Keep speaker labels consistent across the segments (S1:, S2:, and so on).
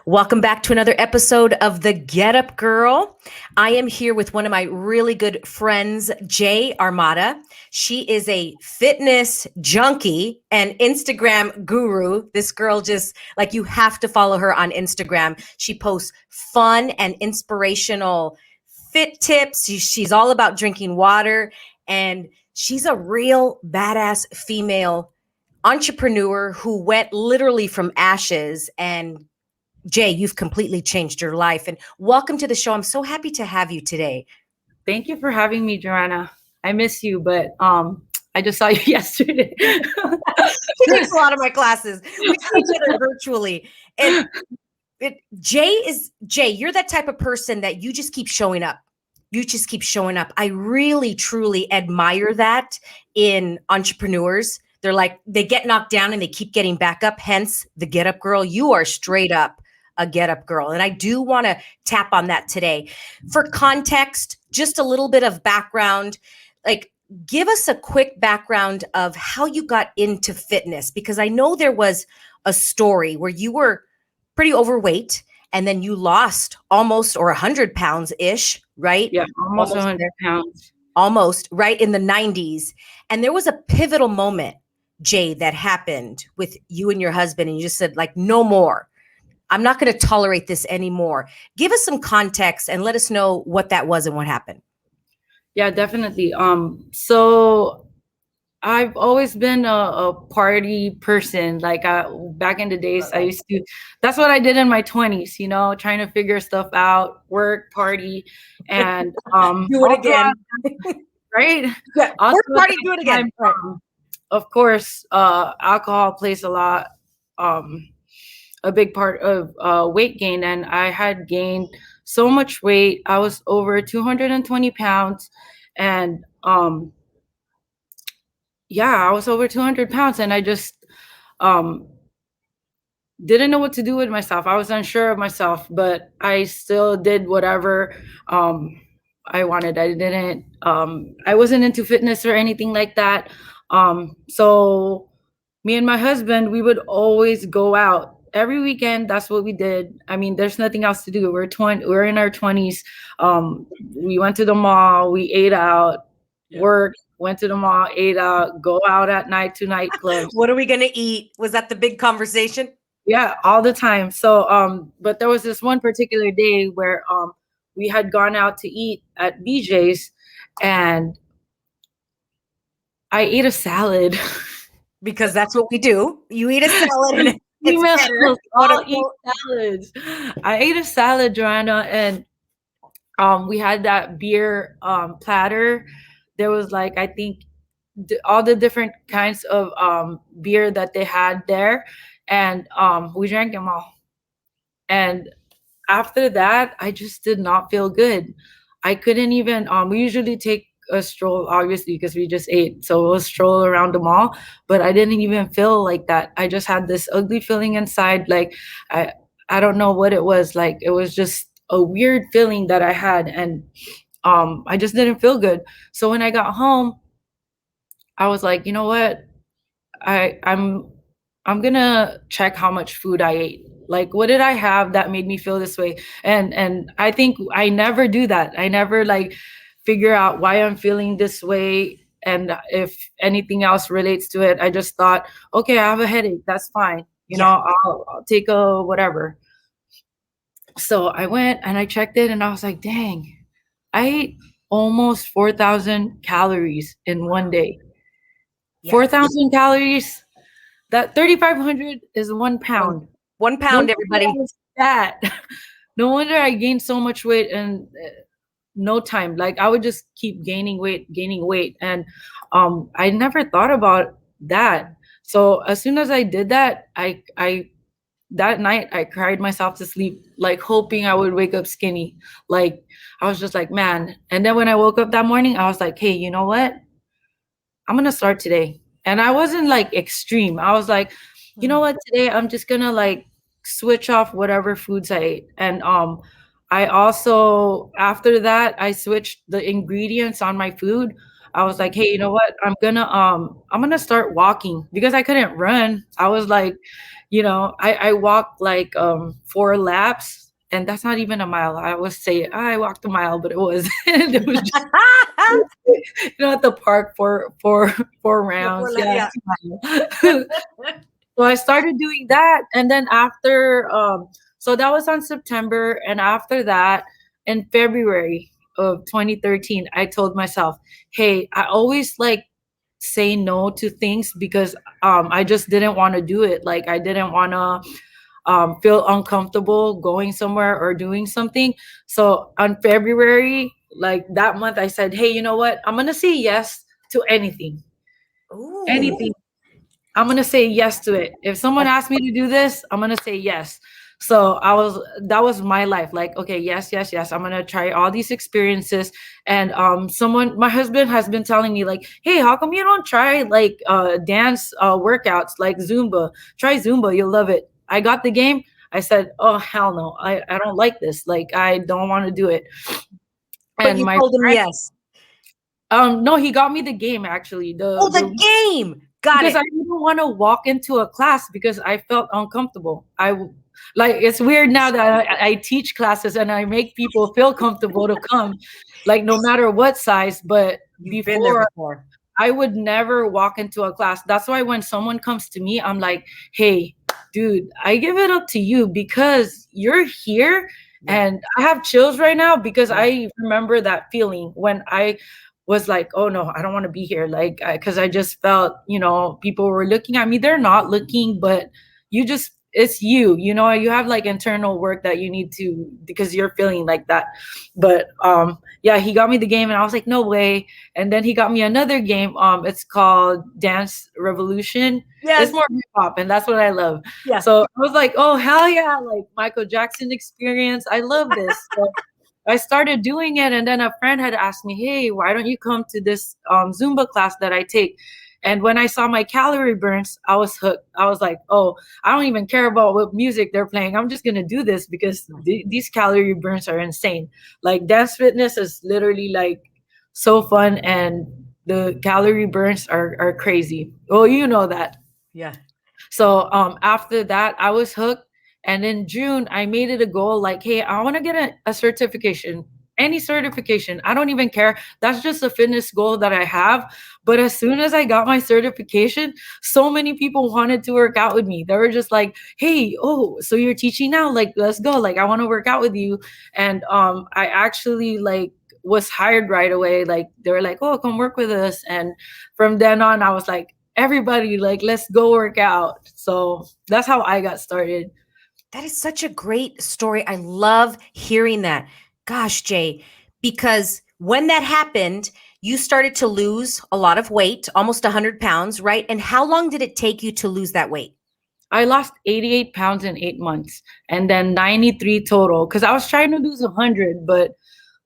S1: Welcome back to another episode of The Get Up Girl. I am here with one of my really good friends, Jay Armada. She is a fitness junkie and Instagram guru. This girl just like you have to follow her on Instagram. She posts fun and inspirational fit tips. She's all about drinking water, and she's a real badass female entrepreneur who went literally from ashes. And Jay, you've completely changed your life. And welcome to the show. I'm so happy to have you today.
S2: Thank you for having me, Joanna. I miss you, but I just saw you yesterday.
S1: She takes a lot of my classes. We see each other virtually. And Jay, you're that type of person that you just keep showing up. You just keep showing up. I really, truly admire that in entrepreneurs. They're like, they get knocked down and they keep getting back up. Hence the Get Up Girl. You are straight up a Get Up Girl. And I do want to tap on that today. For context, just a little bit of background, like give us a quick background of how you got into fitness, because I know there was a story where you were pretty overweight and then you lost almost or 100 pounds ish, right?
S2: Yeah, almost 100 pounds.
S1: Almost, right, in the 90s. And there was a pivotal moment, Jay, that happened with you and your husband. And you just said, like, no more. I'm not going to tolerate this anymore. Give us some context and let us know what that was and what happened.
S2: Yeah, definitely. So I've always been a party person. Like back in the days, I used to, that's what I did in my 20s, trying to figure stuff out, work, party, and
S1: do it again.
S2: Right?
S1: Yeah, work, party, do it again.
S2: Of course, alcohol plays a big part of weight gain, and I had gained so much weight. I was over 220 pounds, and I was over 200 pounds, and I just didn't know what to do with myself. I was unsure of myself, but I still did whatever I wanted. I wasn't into fitness or anything like that. So me and my husband, we would always go out every weekend. That's what we did. I mean, there's nothing else to do. We're in our 20s. We went to the mall, we ate out, worked, went to the mall, ate out, go out at night to nightclubs.
S1: What are we going to eat? Was that the big conversation?
S2: Yeah, all the time. So, but there was this one particular day where we had gone out to eat at BJ's, and I ate a salad.
S1: Because that's what we do. You eat a salad. And
S2: all eat salads. I ate a salad, Joanna, and we had that beer platter. There was like, I think all the different kinds of beer that they had there, and we drank them all. And after that, I just did not feel good. I couldn't even we usually take a stroll, obviously, because we just ate, so we'll stroll around the mall, but I didn't even feel like that. I just had this ugly feeling inside. Like I don't know what it was. Like it was just a weird feeling that I had, and I just didn't feel good. So when I got home, I was like, you know what, I'm gonna check how much food I ate. Like, what did I have that made me feel this way? And I think I never do that. I never like figure out why I'm feeling this way, and if anything else relates to it. I just thought, okay, I have a headache. That's fine. I'll take a whatever. So I went and I checked it, and I was like, dang, I ate almost 4,000 calories in one day. Yeah. 4,000 calories. That 3,500 is 1 pound.
S1: 1 pound, everybody.
S2: That. No wonder I gained so much weight in no time. Like I would just keep gaining weight. And I never thought about that. So as soon as I did that, I that night I cried myself to sleep, like hoping I would wake up skinny. Like I was just like, man. And then when I woke up that morning, I was like, hey, you know what? I'm gonna start today. And I wasn't like extreme. I was like, you know what, today I'm just gonna like switch off whatever foods I ate. And I also, after that, I switched the ingredients on my food. I was like, hey, you know what? I'm gonna start walking because I couldn't run. I was like, I walked like 4 laps, and that's not even a mile. I was say I walked a mile, but it was it was just at the park for four rounds. Yeah.
S1: Yeah.
S2: So I started doing that, and then after, so that was on September, and after that, in February of 2013, I told myself, "Hey, I always like say no to things because I just didn't want to do it. Like I didn't want to feel uncomfortable going somewhere or doing something." So on February, like that month, I said, "Hey, you know what? I'm gonna say yes to anything,
S1: Ooh.
S2: anything." I'm gonna say yes to it. If someone asks me to do this, I'm gonna say yes. So that was my life. Like, okay, yes, yes, yes. I'm gonna try all these experiences. And my husband has been telling me like, hey, how come you don't try like dance workouts like Zumba? Try Zumba, you'll love it. I got the game. I said, oh hell no, I don't like this. Like I don't want to do it.
S1: But
S2: And
S1: you
S2: my
S1: told him
S2: friend,
S1: yes.
S2: no, he got me the game actually.
S1: Oh, the game. Got
S2: Because
S1: it.
S2: I didn't want to walk into a class because I felt uncomfortable. Like it's weird now that I teach classes and I make people feel comfortable to come, like no matter what size. But
S1: You've been there
S2: before,
S1: before.
S2: I would never walk into a class. That's why when someone comes to me, I'm like, hey, dude, I give it up to you because you're here.
S1: Yeah.
S2: And I have chills right now because
S1: Yeah.
S2: I remember that feeling when I was like, oh no, I don't want to be here. Like, because I just felt, people were looking at me. They're not looking, but it's you have like internal work that you need to, because you're feeling like that. But yeah, he got me the game and I was like, no way. And then he got me another game. It's called Dance Revolution. It's
S1: Yes.
S2: more hip hop, and that's what I love.
S1: Yeah.
S2: So I was like, oh hell yeah, like Michael Jackson experience. I love this. So I started doing it, and then a friend had asked me, hey, why don't you come to this Zumba class that I take? And when I saw my calorie burns, I was hooked. I was like, oh, I don't even care about what music they're playing. I'm just going to do this because these calorie burns are insane. Like dance fitness is literally like so fun, and the calorie burns are crazy. Oh, you know that.
S1: Yeah.
S2: So after that, I was hooked. And in June, I made it a goal like, hey, I want to get a certification, any certification. I don't even care. That's just a fitness goal that I have. But as soon as I got my certification, so many people wanted to work out with me. They were just like, hey, oh, so you're teaching now? Like, let's go. Like, I want to work out with you. And I actually like was hired right away. Like, they were like, oh, come work with us. And from then on, I was like, everybody, like, let's go work out. So that's how I got started.
S1: That is such a great story. I love hearing that. Gosh, Jay, because when that happened, you started to lose a lot of weight, almost 100 pounds, right? And how long did it take you to lose that weight?
S2: I lost 88 pounds in 8 months, and then 93 total because I was trying to lose 100, but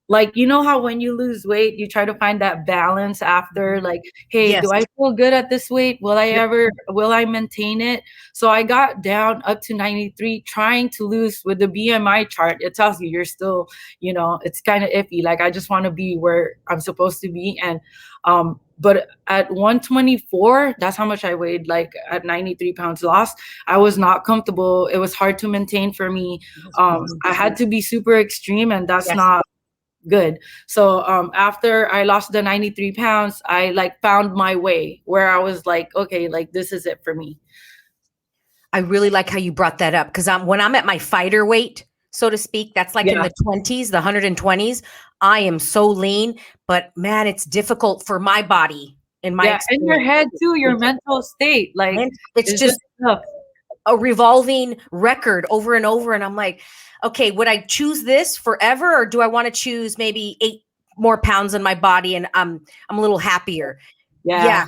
S2: like, you know how when you lose weight, you try to find that balance after, like, hey,
S1: Yes.
S2: do I feel good at this weight? Will I maintain it? So I got down up to 93, trying to lose. With the BMI chart, it tells you you're still, it's kind of iffy. Like, I just want to be where I'm supposed to be. And, but at 124, that's how much I weighed, like at 93 pounds lost. I was not comfortable. It was hard to maintain for me. I had to be super extreme, and that's
S1: Yes.
S2: not good. So after I lost the 93 pounds, I like found my way where I was like, okay, like this is it for me.
S1: I really like how you brought that up because when I'm at my fighter weight, so to speak, that's like in the 20s, the 120s. I am so lean, but man, it's difficult for my body in my
S2: and your head too, your mental state. Like
S1: it's just
S2: tough.
S1: A revolving record over and over. And I'm like, okay, would I choose this forever, or do I want to choose maybe 8 more pounds in my body and I'm a little happier? Yeah.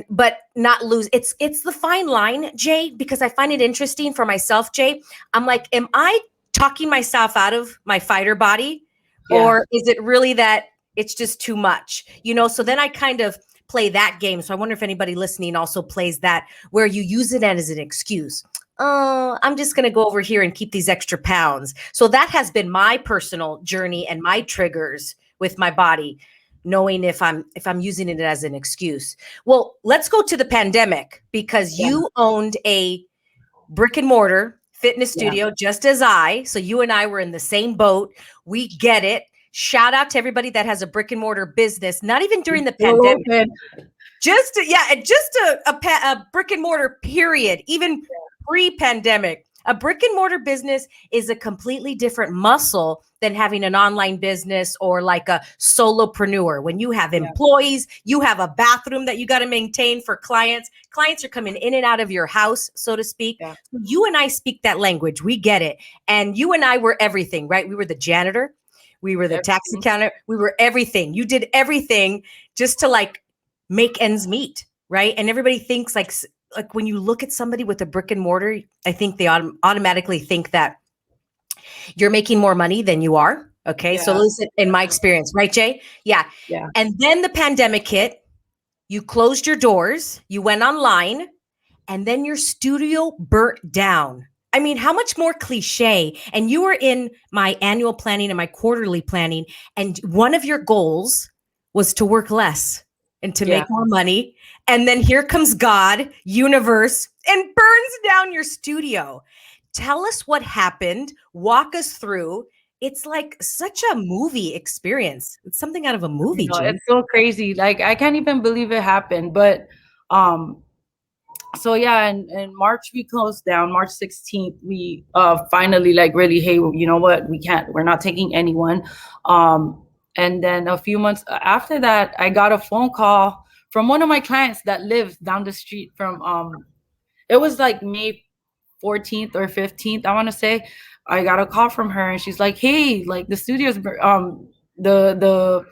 S1: But not lose. It's the fine line, Jay, because I find it interesting for myself, Jay. I'm like, am I talking myself out of my fighter body? Or is it really that it's just too much? So then I kind of play that game. So I wonder if anybody listening also plays that, where you use it as an excuse. Oh, I'm just going to go over here and keep these extra pounds. So that has been my personal journey and my triggers with my body. knowing if I'm using it as an excuse. Well, let's go to the pandemic, because you owned a brick and mortar fitness studio, just as I. So you and I were in the same boat. We get it. Shout out to everybody that has a brick and mortar business, not even during the pandemic. Just a brick and mortar period, even pre-pandemic. A brick and mortar business is a completely different muscle than having an online business or like a solopreneur. When you have employees, you have a bathroom that you got to maintain for clients. Clients are coming in and out of your house, so to speak. Yeah. You and I speak that language. We get it. And you and I were everything, right? We were the janitor. We were the taxi counter. We were everything. You did everything just to like make ends meet, right? And everybody thinks like when you look at somebody with a brick and mortar, I think they automatically think that you're making more money than you are. Okay. Yeah. So listen, in my experience, right, Jay? Yeah. Yeah. And then the pandemic hit, you closed your doors, you went online, and then your studio burnt down. I mean, how much more cliche? And you were in my annual planning and my quarterly planning, and one of your goals was to work less and to make more money. And then here comes God, universe, and burns down your studio. Tell us what happened. Walk us through. It's like such a movie experience. It's something out of a movie.
S2: It's so crazy. Like, I can't even believe it happened. But so yeah, in March we closed down. March 16th, we finally like really, hey, you know what? We're not taking anyone. And then a few months after that, I got a phone call from one of my clients that lives down the street from, it was like May 14th or 15th, I want to say. I got a call from her and she's like, hey, like the studio's, the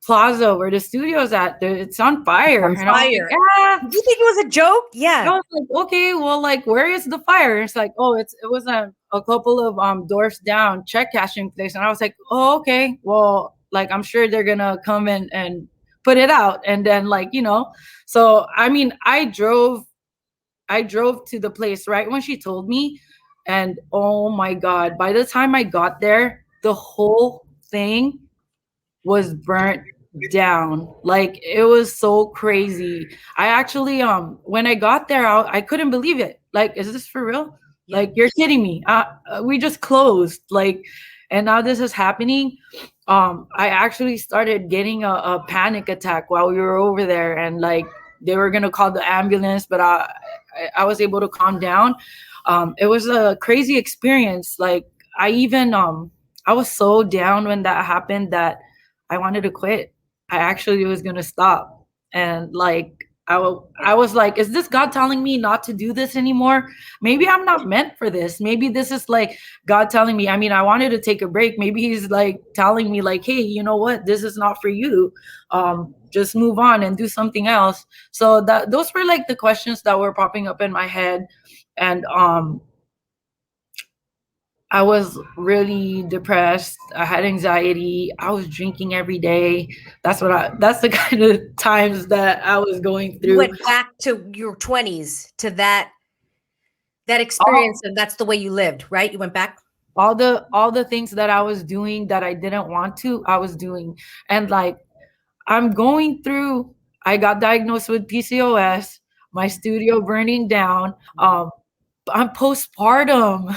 S2: plaza where the studio's at, it's on fire.
S1: On fire. Like, did you think it was a joke? Yeah.
S2: I was like, okay, well, like, where is the fire? And it's like, oh, it was a couple of doors down, check cashing place. And I was like, oh, okay, well, like, I'm sure they're gonna come and put it out. And then, like, you know, so I mean, I drove to the place right when she told me, and oh my God, by the time I got there, the whole thing was burnt down. Like, it was so crazy. I actually when I got there, I couldn't believe it. Like, is this for real? Yeah. Like, you're kidding me. We just closed, like, and now this is happening. I actually started getting a panic attack while we were over there, and like they were gonna call the ambulance, but I was able to calm down. It was a crazy experience. Like, I even I was so down when that happened that I wanted to quit. I actually was gonna stop, and like I was like, is this God telling me not to do this anymore? Maybe I'm not meant for this. Maybe this is like God telling me. I mean, I wanted to take a break. Maybe he's like telling me like, hey, you know what? This is not for you. Just move on and do something else. So those were like the questions that were popping up in my head. And I was really depressed. I had anxiety. I was drinking every day. That's the kind of times that I was going through.
S1: You went back to your 20s, to that experience, and that's the way you lived, right? You went back.
S2: All the things that I was doing that I didn't want to, I was doing. And like, I'm going through, I got diagnosed with PCOS, my studio burning down. I'm postpartum.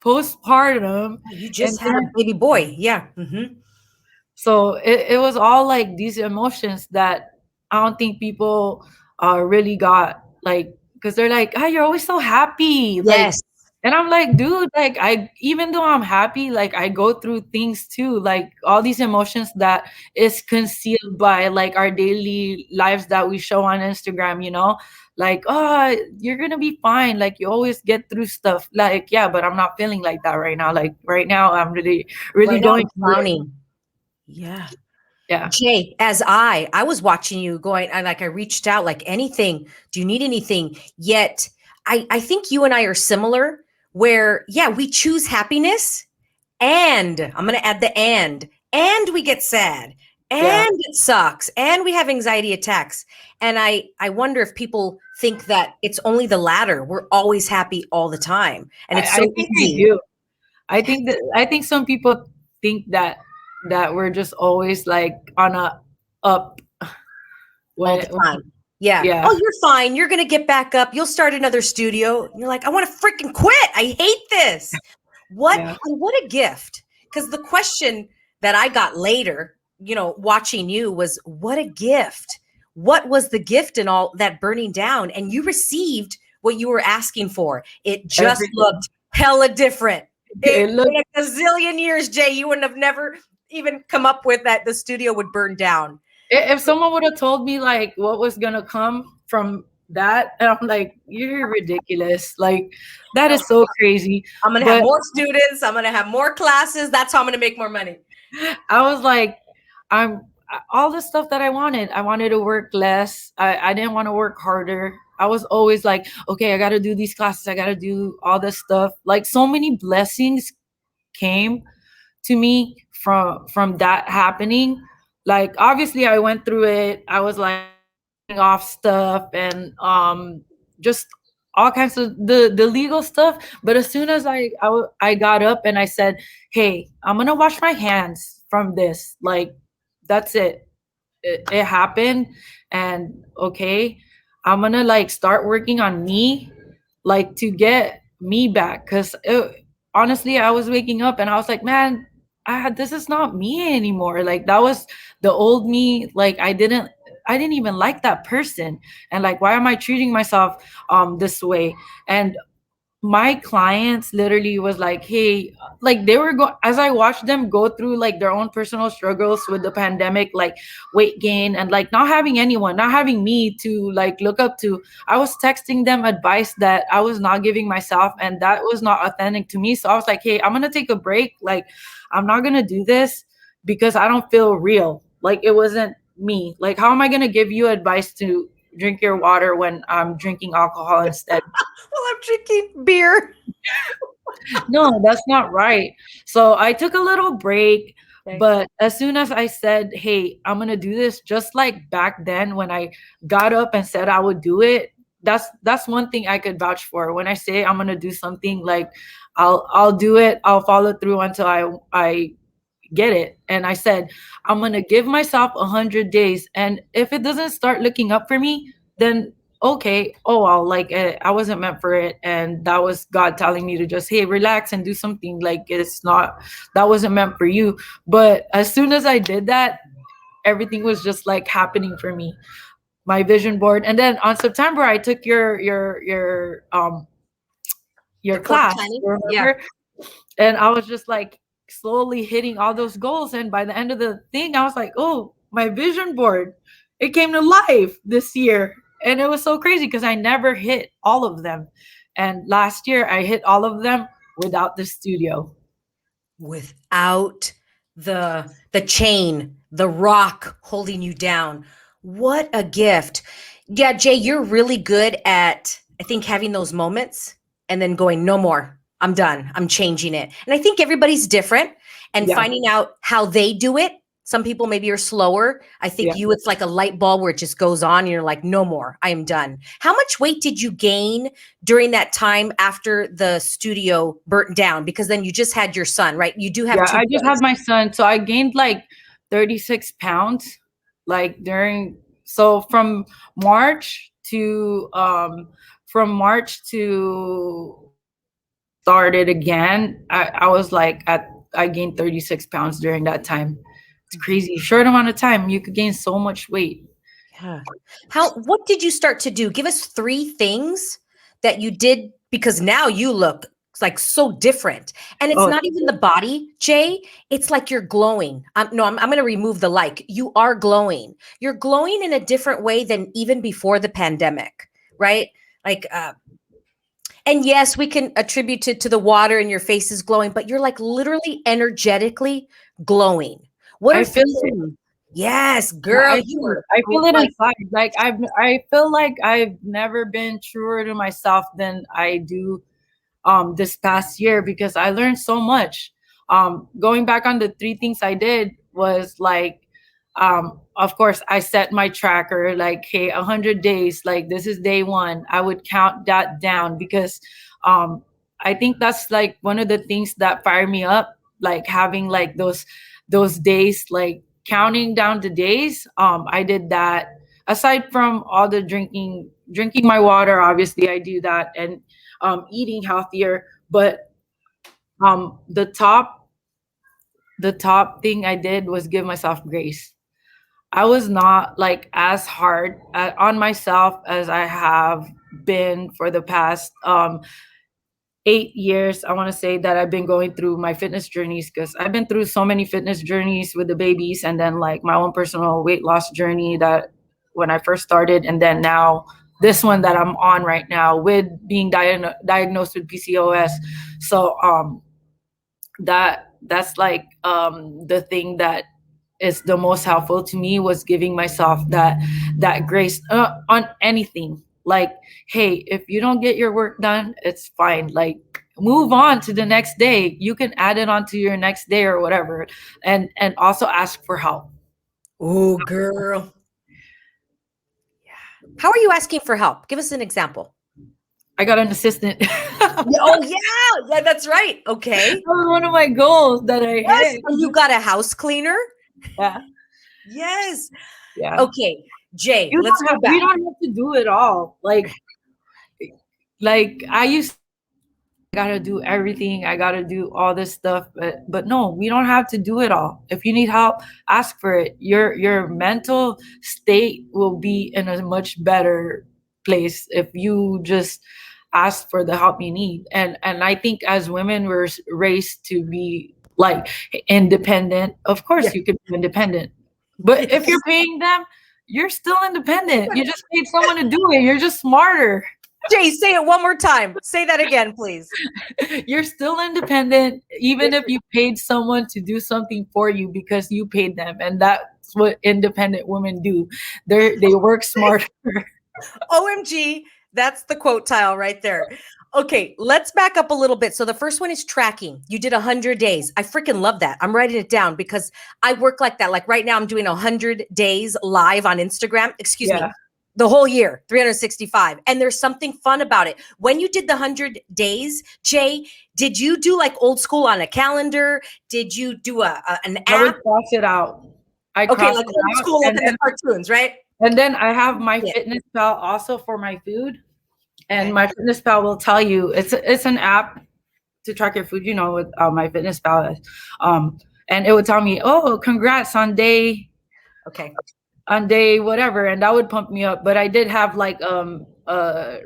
S1: You just had a baby boy. Yeah. Mm-hmm.
S2: So it was all like these emotions that I don't think people really got, like, because they're like, oh, you're always so happy.
S1: Yes.
S2: Like, and I'm like, dude, like, even though I'm happy, like, I go through things too, like all these emotions that is concealed by like our daily lives that we show on Instagram, you know, like, oh, you're gonna be fine, like you always get through stuff. Like, yeah, but I'm not feeling like that right now. Like right now, I'm really going
S1: drowning. Yeah. Jay, as I was watching you going, and like I reached out, like, anything, do you need anything? Yet I think you and I are similar, where, yeah, we choose happiness, and I'm going to add the and we get sad, and it sucks, and we have anxiety attacks. And I wonder if people think that it's only the latter. We're always happy all the time. And it's so easy.
S2: I think some people think that that were just always like on a up
S1: All the time. Yeah.
S2: yeah.
S1: Oh, you're fine. You're going to get back up. You'll start another studio. You're like, I want to freaking quit. I hate this. What?
S2: Yeah.
S1: And what a gift. Because the question that I got later, watching you was, what a gift. What was the gift in all that burning down? And you received what you were asking for. It just
S2: Everything.
S1: looked hella different.
S2: It looked
S1: In a gazillion years, Jay, you wouldn't have never even come up with that the studio would burn down.
S2: If someone would have told me like what was gonna come from that, and I'm like, you're ridiculous. Like that is so crazy.
S1: I'm gonna have more students. I'm gonna have more classes. That's how I'm gonna make more money.
S2: I was like, I'm all the stuff that I wanted. I wanted to work less. I didn't want to work harder. I was always like, okay, I got to do these classes. I got to do all this stuff. Like so many blessings came to me from that happening. Like obviously I went through it. I was like off stuff and just all kinds of the legal stuff. But as soon as I got up and I said, hey, I'm gonna wash my hands from this, like that's it happened. And okay, I'm gonna like start working on me, like to get me back. Because honestly, I was waking up and I was like, man, this is not me anymore. Like that was the old me. Like I didn't even like that person. And like, why am I treating myself this way? And my clients literally was like, hey, like they were as I watched them go through like their own personal struggles with the pandemic, like weight gain and like not having anyone, not having me to like look up to, I was texting them advice that I was not giving myself, and that was not authentic to me. So I was like, hey, I'm gonna take a break. Like I'm not gonna do this because I don't feel real. Like it wasn't me. Like how am I gonna give you advice to drink your water when I'm drinking alcohol instead?
S1: Well, I'm drinking beer.
S2: No, that's not right. So I took a little break, but as soon as I said, hey, I'm gonna do this, just like back then when I got up and said I would do it, that's one thing I could vouch for. When I say I'm gonna do something, like I'll do it, I'll follow through until I get it. And I said, I'm gonna give myself 100 days. And if it doesn't start looking up for me, then okay, oh well, like I wasn't meant for it. And that was God telling me to just, hey, relax and do something. Like that wasn't meant for you. But as soon as I did that, everything was just like happening for me. My vision board. And then on September, I took your class.
S1: Yeah.
S2: And I was just like, slowly hitting all those goals, and by the end of the thing I was like, oh, my vision board, it came to life this year. And it was so crazy because I never hit all of them, and last year I hit all of them without the studio,
S1: without the chain, the rock holding you down. What a gift. Yeah, Jay, you're really good at, I think, having those moments and then going, no more. I'm done. I'm changing it. And I think everybody's different, and finding out how they do it. Some people maybe are slower. I think you, it's like a light bulb where it just goes on and you're like, no more, I am done. How much weight did you gain during that time after the studio burnt down? Because then you just had your son, right? You do have two
S2: I just had my son. So I gained like 36 pounds, like from March to started again. I was like I gained 36 pounds during that time. It's crazy. Short amount of time, you could gain so much weight.
S1: Yeah. What did you start to do? Give us 3 things that you did, because now you look like so different. And it's not even the body, Jay. It's like you're glowing. I'm going to remove the like. You are glowing. You're glowing in a different way than even before the pandemic, right? Like, and yes, we can attribute it to the water and your face is glowing, but you're like literally energetically glowing. What I feel it. Yes, girl.
S2: I feel it inside. Like I feel like I've never been truer to myself than I do this past year, because I learned so much. Going back on the 3 things I did was like, of course I set my tracker, like, hey, 100 days, like this is day 1. I would count that down because I think that's like one of the things that fire me up, like having like those days, like counting down the days. I did that. Aside from all the drinking my water, obviously I do that, and eating healthier. But the top thing I did was give myself grace. I was not like as hard on myself as I have been for the past 8 years. I want to say that I've been going through my fitness journeys, because I've been through so many fitness journeys with the babies, and then like my own personal weight loss journey that when I first started, and then now this one that I'm on right now with being diagnosed with PCOS. So that's like the thing that is the most helpful to me, was giving myself that grace on anything. Like, hey, if you don't get your work done, it's fine. Like, move on to the next day. You can add it on to your next day or whatever, and also ask for help.
S1: Oh, girl. Yeah. How are you asking for help? Give us an example.
S2: I got an assistant.
S1: Oh yeah, that's right. Okay,
S2: that was one of my goals that I hit.
S1: You got a house cleaner.
S2: Yeah.
S1: Yes.
S2: Yeah.
S1: Okay, Jay, let's go back.
S2: We don't have to do it all. Like I used to, I gotta do everything. I gotta do all this stuff, but no, we don't have to do it all. If you need help, ask for it. Your mental state will be in a much better place if you just ask for the help you need. And I think as women, we're raised to be like independent. Of course, you can be independent, but if you're paying them, you're still independent. You just paid someone to do it. You're just smarter.
S1: Jay, say it one more time. Say that again, please.
S2: You're still independent, even if you paid someone to do something for you because you paid them. And that's what independent women do. They work smarter.
S1: OMG, that's the quote tile right there. Okay, let's back up a little bit. So the first one is tracking. You did 100 days. I freaking love that. I'm writing it down because I work like that. Like right now, I'm doing 100 days live on Instagram. Excuse me. The whole year, 365. And there's something fun about it. When you did the 100 days, Jay, did you do like old school on a calendar? Did you do an app?
S2: I would cross it out.
S1: Like old school, like in the cartoons, right?
S2: And then I have my FitnessPal also for my food. And my FitnessPal will tell you, it's an app to track your food, with my FitnessPal. And it would tell me, oh, congrats on day.
S1: Okay.
S2: On day whatever, and that would pump me up. But I did have like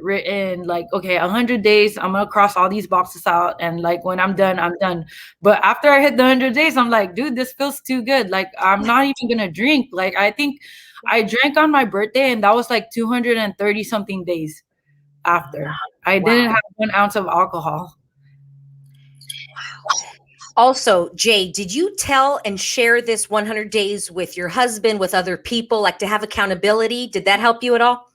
S2: written like, okay, 100 days, I'm gonna cross all these boxes out, and like when I'm done, I'm done. But after I hit the 100 days, I'm like, dude, this feels too good. Like, I'm not even gonna drink. Like, I think I drank on my birthday, and that was like 230 something days after. I didn't have 1 ounce of alcohol.
S1: Also, Jay, did you tell and share this 100 days with your husband, with other people, like to have accountability? Did that help you at all?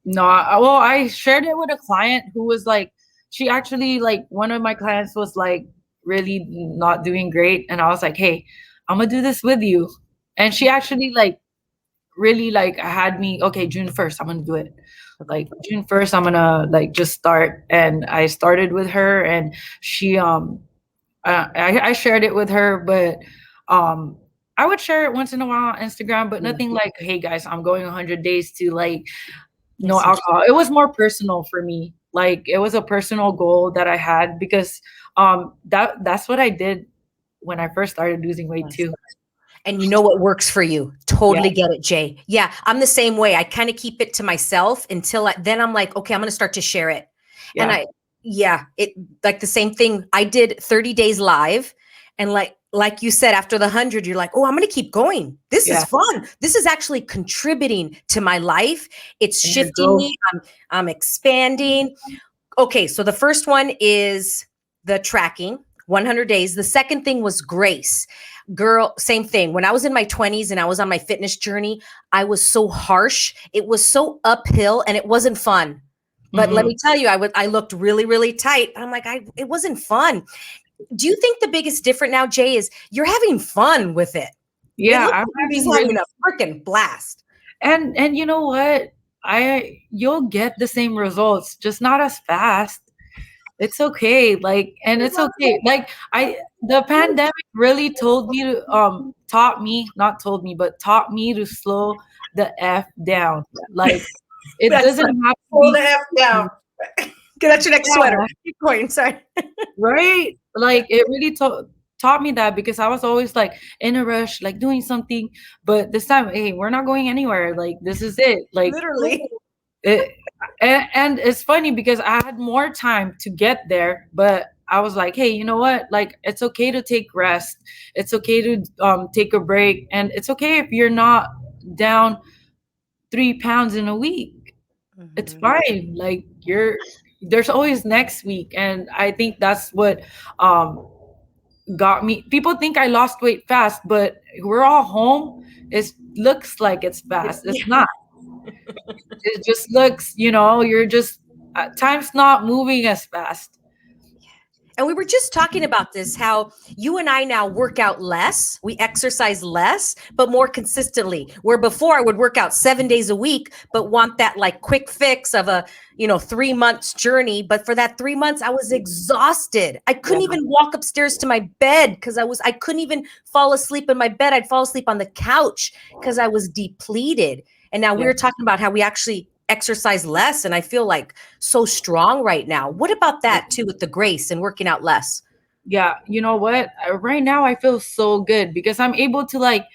S2: No, well, I shared it with a client who was like, she actually, like, one of my clients was like really not doing great. And I was like, hey, I'm gonna do this with you. And she actually like really like had me, okay, June 1st, I'm gonna do it. Like June 1st, I'm gonna like just start. And I started with her, and she I shared it with her, but I would share it once in a while on Instagram, but nothing like, hey guys, I'm going 100 days to like no alcohol. It was more personal for me. Like, it was a personal goal that I had, because that's what I did when I first started losing weight too.
S1: And you know what works for you. Totally get it, Jay. Yeah, I'm the same way. I kind of keep it to myself until then I'm like, okay, I'm going to start to share it. And it like the same thing. I did 30 days live, and like you said, after the 100, you're like, oh, I'm going to keep going. This is fun. This is actually contributing to my life. It's shifting me. I'm expanding. Okay, so the first one is the tracking, 100 days. The second thing was grace. Girl, same thing. When I was in my 20s and I was on my fitness journey, I was so harsh. It was so uphill, and it wasn't fun. But let me tell you, I looked really, really tight. I'm like, it wasn't fun. Do you think the biggest difference now, Jay, is you're having fun with it?
S2: Yeah, I'm
S1: having a freaking blast.
S2: And you know what? You'll get the same results, just not as fast. it's okay. Like, and it's okay. Like, the pandemic really told me to, taught me, not told me, but taught me to slow the F down. Like, it
S1: That's
S2: doesn't
S1: right.
S2: have to
S1: Pull the
S2: be,
S1: F down. That's your next sweater.
S2: yeah,
S1: Keep going. Sorry.
S2: right? Like, it really taught me that, because I was always like in a rush, like doing something. But this time, hey, we're not going anywhere. Like, this is it. Like,
S1: Literally.
S2: it, and it's funny because I had more time to get there, but I was like, hey, you know what? Like, it's okay to take rest. It's okay to take a break, and it's okay if you're not down 3 pounds in a week. It's
S1: Mhm.
S2: fine. Like, there's always next week, and I think that's what um got me. People think I lost weight fast, but we're all home. It looks like it's fast. It's
S1: Yeah.
S2: not. It just looks, you're just, time's not moving as fast.
S1: And we were just talking about this, how you and I now work out less, we exercise less, but more consistently. Where before I would work out 7 days a week, but want that like quick fix of a 3 months journey. But for that 3 months, I was exhausted. I couldn't
S2: Yeah.
S1: even walk upstairs to my bed because I couldn't even fall asleep in my bed. I'd fall asleep on the couch because I was depleted. And now we
S2: Yeah.
S1: were talking about how we actually exercise less, and I feel like so strong right now. What about that too, with the grace and working out less?
S2: Yeah. You know what? Right now I feel so good because I'm able to like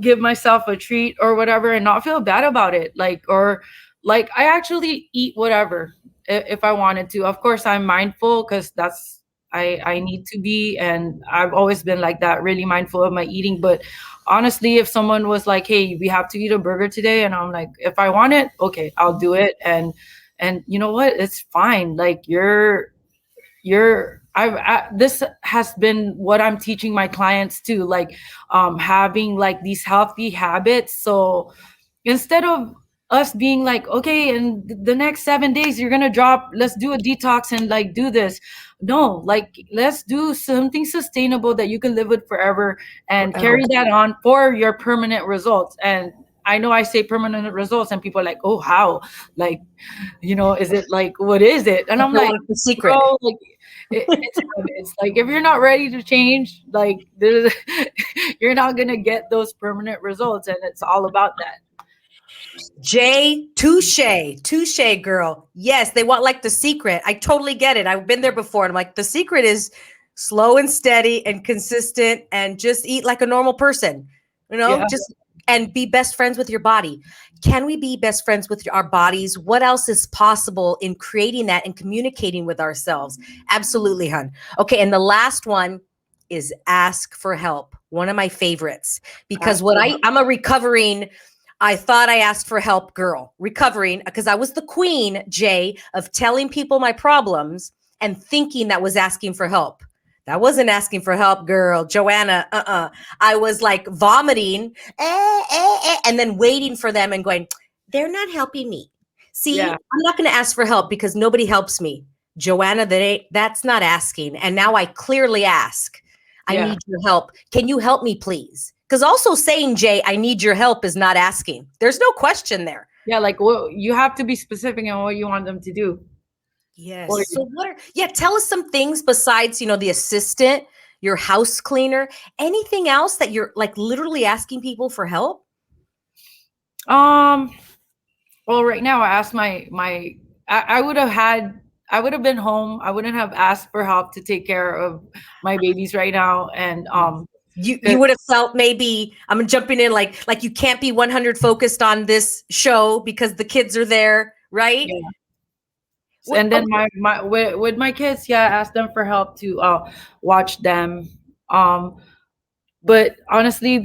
S2: give myself a treat or whatever and not feel bad about it. Like, or like, I actually eat whatever if I wanted to. Of course, I'm mindful because that's, I need to be, and I've always been like that, really mindful of my eating. But honestly, if someone was like, hey, we have to eat a burger today, and I'm like, if I want it, okay, I'll do it. And you know what, it's fine. Like, this has been what I'm teaching my clients too, like having like these healthy habits. So instead of us being like, okay, in the next 7 days you're gonna drop, let's do a detox and like do this. No, like, let's do something sustainable that you can live with forever and
S1: Forever.
S2: carry that on for your permanent results. And I know I say permanent results and people are like, oh, how? Like, is it like, what is it? And I'm
S1: Everyone
S2: like,
S1: wants the secret.
S2: bro, like, it's like, if you're not ready to change, like, you're not gonna get those permanent results, and it's all about that.
S1: Jay, touche, girl. Yes, they want like the secret. I totally get it. I've been there before. And I'm like, the secret is slow and steady and consistent, and just eat like a normal person,
S2: Yeah.
S1: just and be best friends with your body. Can we be best friends with our bodies? What else is possible in creating that and communicating with ourselves? Absolutely, hun. Okay. And the last one is ask for help. One of my favorites, because I'm a recovering, I thought I asked for help girl, recovering, because I was the queen, Jay, of telling people my problems and thinking that was asking for help. That wasn't asking for help, girl. Joanna, I was like vomiting, and then waiting for them and going, they're not helping me. See,
S2: Yeah.
S1: I'm not going to ask for help because nobody helps me. Joanna, that's not asking. And now I clearly ask, I
S2: Yeah.
S1: need your help. Can you help me, please? Because also saying, Jay, I need your help is not asking. There's no question there.
S2: Yeah. Like, well, you have to be specific on what you want them to do.
S1: Yes.
S2: Or,
S1: So tell us some things besides, the assistant, your house cleaner, anything else that you're like literally asking people for help?
S2: um, well, right now I asked I would have been home. I wouldn't have asked for help to take care of my babies right now. And
S1: You would have felt, maybe I'm jumping in, like you can't be 100 focused on this show because the kids are there, right?
S2: yeah. And then my with my kids, yeah, I asked them for help to watch them. Um, but honestly,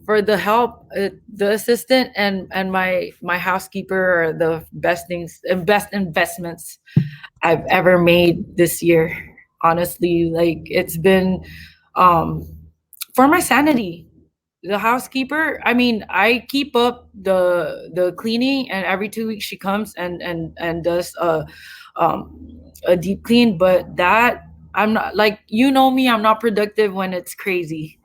S2: for the help, the assistant and my housekeeper are the best things and best investments I've ever made this year. Honestly, like, it's been um for my sanity. The housekeeper, I mean, I keep up the cleaning, and every 2 weeks she comes and does a deep clean. But that, I'm not, like, me, I'm not productive when it's crazy.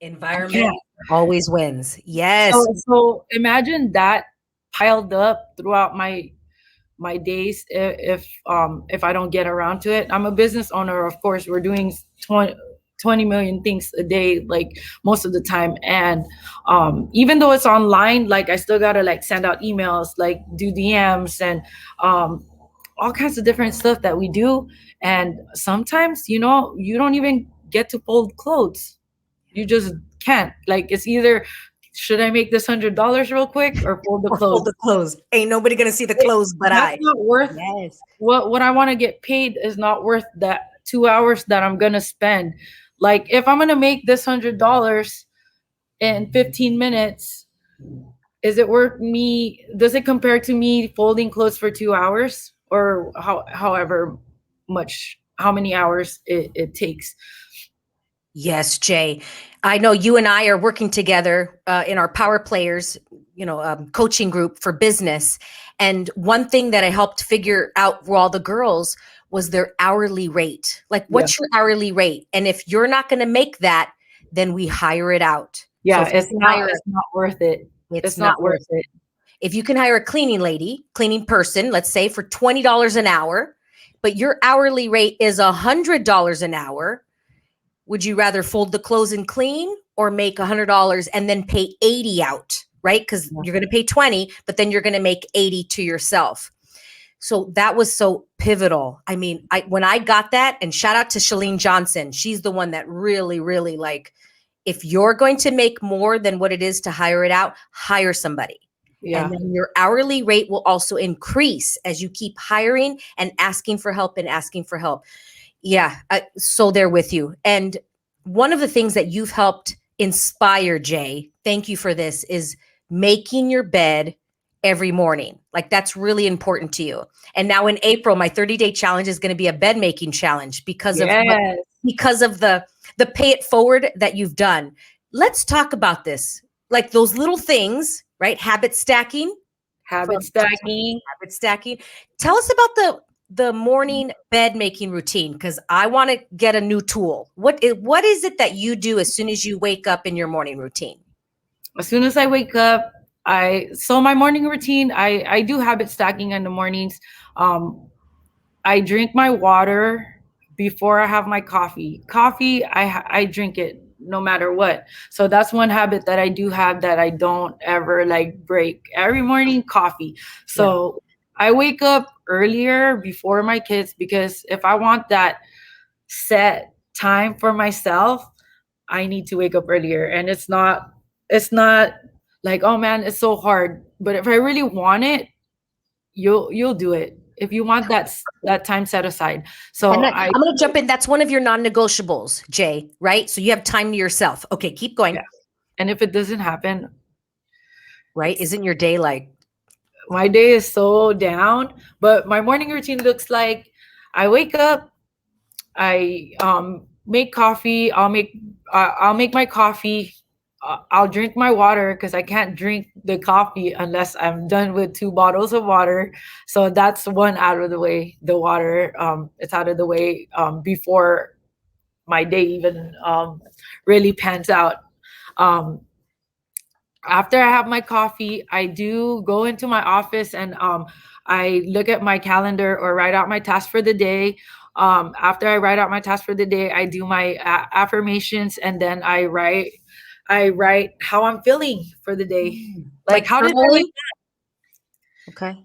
S2: I
S1: Environment
S2: can't.
S1: always wins. Yes.
S2: So imagine that piled up throughout my my days if I don't get around to it. I'm a business owner, of course. We're doing 20 million things a day, like most of the time. And even though it's online, like I still gotta like send out emails, like do DMs and all kinds of different stuff that we do. And sometimes, you know, you don't even get to fold clothes. You just can't. Like it's either should I make this $100 real quick or fold the
S1: Or
S2: clothes?
S1: fold the clothes. Ain't nobody gonna see the clothes but
S2: That's
S1: I.
S2: not worth
S1: Yes.
S2: what I want to get paid is not worth that 2 hours that I'm gonna spend. Like if I'm gonna make this $100 in 15 minutes, is it worth me? Does it compare to me folding clothes for 2 hours or however much, how many hours it takes?
S1: Yes, Jay. I know you and I are working together in our Power Players, coaching group for business. And one thing that I helped figure out for all the girls was their hourly rate. Like, what's your hourly rate? And if you're not going to make that, then we hire it out.
S2: Yeah,
S1: So
S2: it's not worth it.
S1: it's not worth it. If you can hire a cleaning person, let's say for $20 an hour, but your hourly rate is $100 an hour, would you rather fold the clothes and clean or make $100 and then pay 80 out, right? Because you're going to pay 20, but then you're going to make 80 to yourself. So that was so pivotal. I mean, when I got that, and shout out to Shalene Johnson, she's the one that really, really like, if you're going to make more than what it is to hire it out, hire somebody. Yeah. And then your hourly rate will also increase as you keep hiring and asking for help and asking for help. Yeah, so they're with you. And one of the things that you've helped inspire, Jay, thank you for this, is making your bed every morning. Like that's really important to you. And now in April, my 30-day challenge is going to be a bed making challenge because of the pay it forward that you've done. Let's talk about this. Like those little things, right? Habit stacking. Tell us about the morning bed making routine, because I want to get a new tool. What is it that you do as soon as you wake up in your morning routine?
S2: As soon as I wake up, my morning routine, I do habit stacking in the mornings. I drink my water before I have my coffee. Coffee, I drink it no matter what. So that's one habit that I do have that I don't ever like break. Every morning, coffee. So I wake up earlier before my kids because if I want that set time for myself, I need to wake up earlier. And it's not like, oh man, it's so hard. But if I really want it, you'll do it. If you want that time set aside. So
S1: I'm going to jump in. That's one of your non-negotiables, Jay, right? So you have time to yourself. Okay, keep going.
S2: Yeah. And if it doesn't happen,
S1: right? Isn't your day like?
S2: My day is so down, but my morning routine looks like I wake up, I make coffee. I'll make my coffee. I'll drink my water because I can't drink the coffee unless I'm done with 2 bottles of water. So that's one out of the way. The water, it's out of the way before my day even really pans out. After I have my coffee, I do go into my office and I look at my calendar or write out my task for the day. After I write out my task for the day, I do my affirmations and then I write how I'm feeling for the day. Like how did I wake up?
S1: Okay.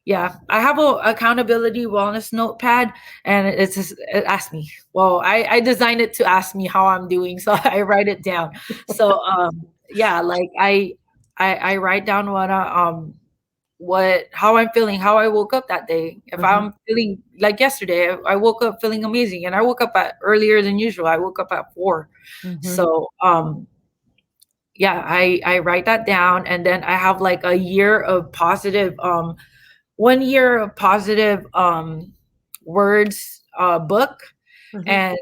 S2: Yeah, I have a accountability wellness notepad, and it asks me. Well, I designed it to ask me how I'm doing, so I write it down. So yeah, like I write down how I'm feeling, how I woke up that day. If I'm feeling like yesterday, I woke up feeling amazing, and I woke up earlier than usual. I woke up at 4. So yeah, I write that down, and then I have like a year of positive 1 year of positive words book, and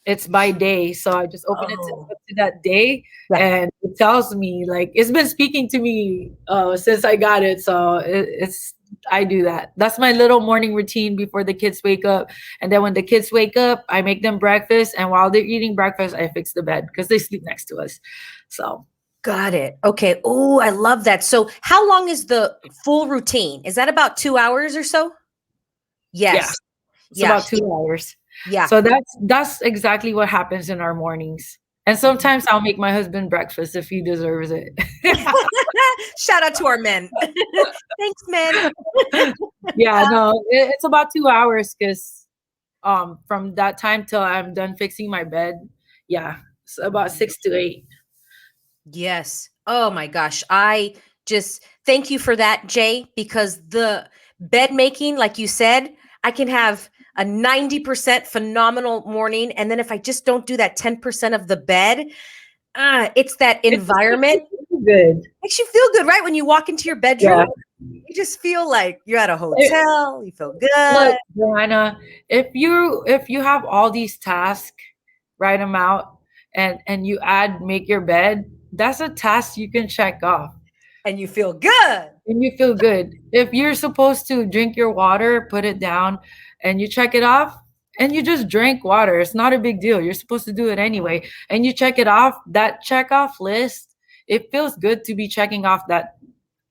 S2: it's by day. So I just open it to that day, and it tells me like it's been speaking to me since I got it. So I do that. That's my little morning routine before the kids wake up. And then when the kids wake up, I make them breakfast, and while they're eating breakfast, I fix the bed because they sleep next to us. So
S1: Got it. Okay. Oh, I love that. So how long is the full routine? Is that about 2 hours or so?
S2: Yeah,
S1: Yes.
S2: it's
S1: Yeah.
S2: about 2 hours.
S1: Yeah.
S2: So that's exactly what happens in our mornings. And sometimes I'll make my husband breakfast if he deserves it.
S1: Shout out to our men. Thanks, men.
S2: Yeah, no, it's about 2 hours because from that time till I'm done fixing my bed, yeah, it's about 6 to 8.
S1: Yes. Oh my gosh. I just thank you for that, Jay, because the bed making, like you said, I can have a 90% phenomenal morning. And then if I just don't do that 10% of the bed, it's that
S2: It just makes
S1: environment.
S2: you feel good.
S1: Makes you feel good, right? When you walk into your bedroom,
S2: Yeah.
S1: you just feel like you're at a
S2: It,
S1: hotel, you feel
S2: look,
S1: good.
S2: Joanna, if you have all these tasks, write them out, and you add make your bed, that's a task you can check off.
S1: And you feel good.
S2: And you feel good. If you're supposed to drink your water, put it down and you check it off and you just drink water. It's not a big deal. You're supposed to do it anyway. And you check it off, that check off list, it feels good to be checking off that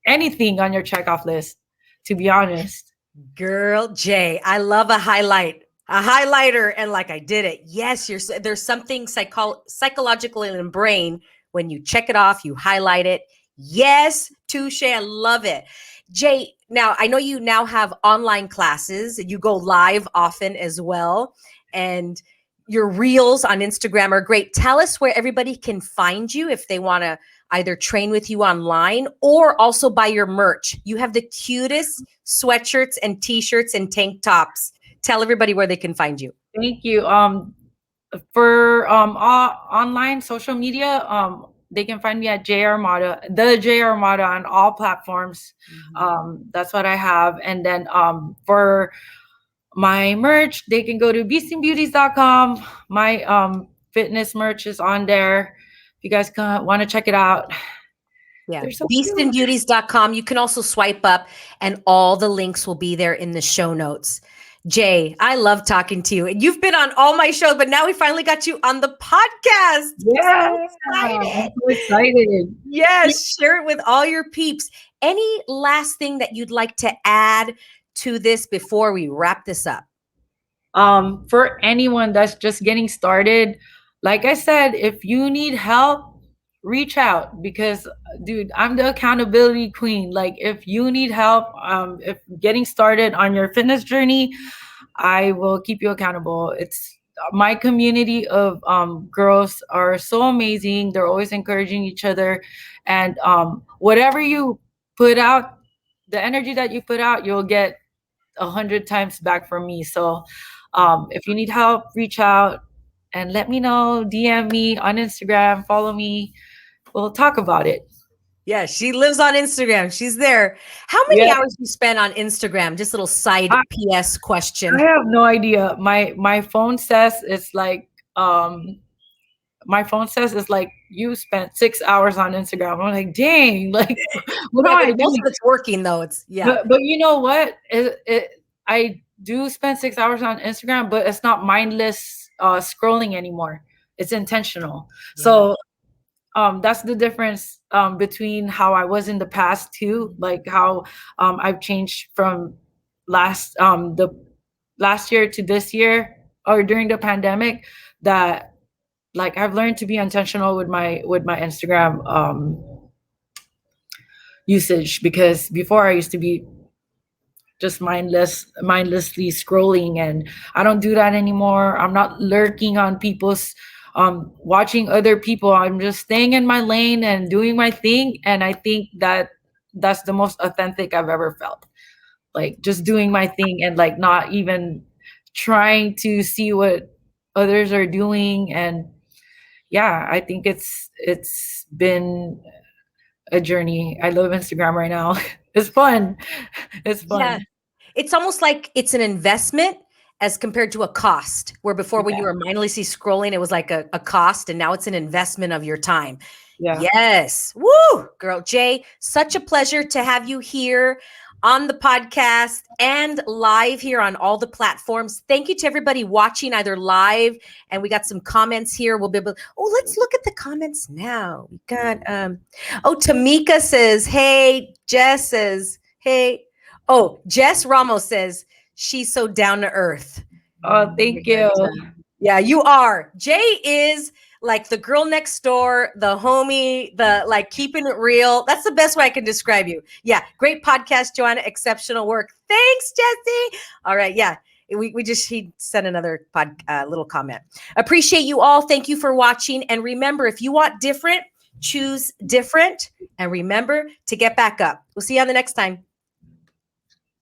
S2: anything on your check off list, to be honest.
S1: Girl, Jay, I love a highlighter, and like I did it. Yes, there's something psychological in the brain when you check it off, you highlight it. Yes, touche, I love it. Jay, now I know you now have online classes. You go live often as well, and your reels on Instagram are great. Tell us where everybody can find you if they want to either train with you online or also buy your merch. You have the cutest sweatshirts and t-shirts and tank tops. Tell everybody where they can find you.
S2: Thank you. For online social media, they can find me at J Armada, the J Armada on all platforms. That's what I have. And then for my merch, they can go to beastingbeauties.com. My fitness merch is on there. If you guys want to check it out.
S1: Yeah.
S2: They're so cute.
S1: Beastandbeauties.com. You can also swipe up and all the links will be there in the show notes. Jay, I love talking to you. And you've been on all my shows, but now we finally got you on the podcast.
S2: Yeah,
S1: So excited.
S2: I'm so excited.
S1: Yes, share it with all your peeps. Any last thing that you'd like to add to this before we wrap this up?
S2: For anyone that's just getting started, like I said, if you need help, reach out because dude, I'm the accountability queen. Like if you need help, if getting started on your fitness journey, I will keep you accountable. It's my community of girls are so amazing. They're always encouraging each other, and whatever you put out, the energy that you put out, you'll get 100 times back from me. So if you need help, reach out and let me know. DM me on Instagram, follow me. We'll talk about it.
S1: Yeah, she lives on Instagram. She's there. How many hours do you spend on Instagram? Just a little side PS question.
S2: I have no idea. My phone says it's like my phone says it's like you spent 6 hours on Instagram. I'm like, dang, like what am I
S1: Most
S2: doing?
S1: of it's working though. It's
S2: But you know what? I do spend 6 hours on Instagram, but it's not mindless scrolling anymore. It's intentional.
S1: Yeah.
S2: So that's the difference between how I was in the past too, like how I've changed from the last year to this year or during the pandemic, that like I've learned to be intentional with my Instagram usage, because before I used to be just mindlessly scrolling, and I don't do that anymore. I'm not lurking on people's watching other people. I'm just staying in my lane and doing my thing, and I think that that's the most authentic I've ever felt, like just doing my thing and like not even trying to see what others are doing. And yeah, I think it's been a journey. I love Instagram right now. It's fun. It's fun.
S1: Yeah. It's almost like it's an investment as compared to a cost, where before when you were mindlessly scrolling, it was like a cost, and now it's an investment of your time.
S2: Yeah.
S1: Yes. Woo, girl. Jay, such a pleasure to have you here on the podcast and live here on all the platforms. Thank you to everybody watching either live, and we got some comments here. We'll be able. Oh, let's look at the comments now. We got. Tamika says, "Hey." Jess says, "Hey." Oh, Jess Ramos says she's so down to earth.
S2: Oh, thank you.
S1: Yeah, you are. Jay is like the girl next door, the homie, the like keeping it real. That's the best way I can describe you. Yeah, great podcast, Joanna. Exceptional work. Thanks, Jesse. All right, yeah. He sent another little comment. Appreciate you all. Thank you for watching. And remember, if you want different, choose different. And remember to get back up. We'll see you on the next time.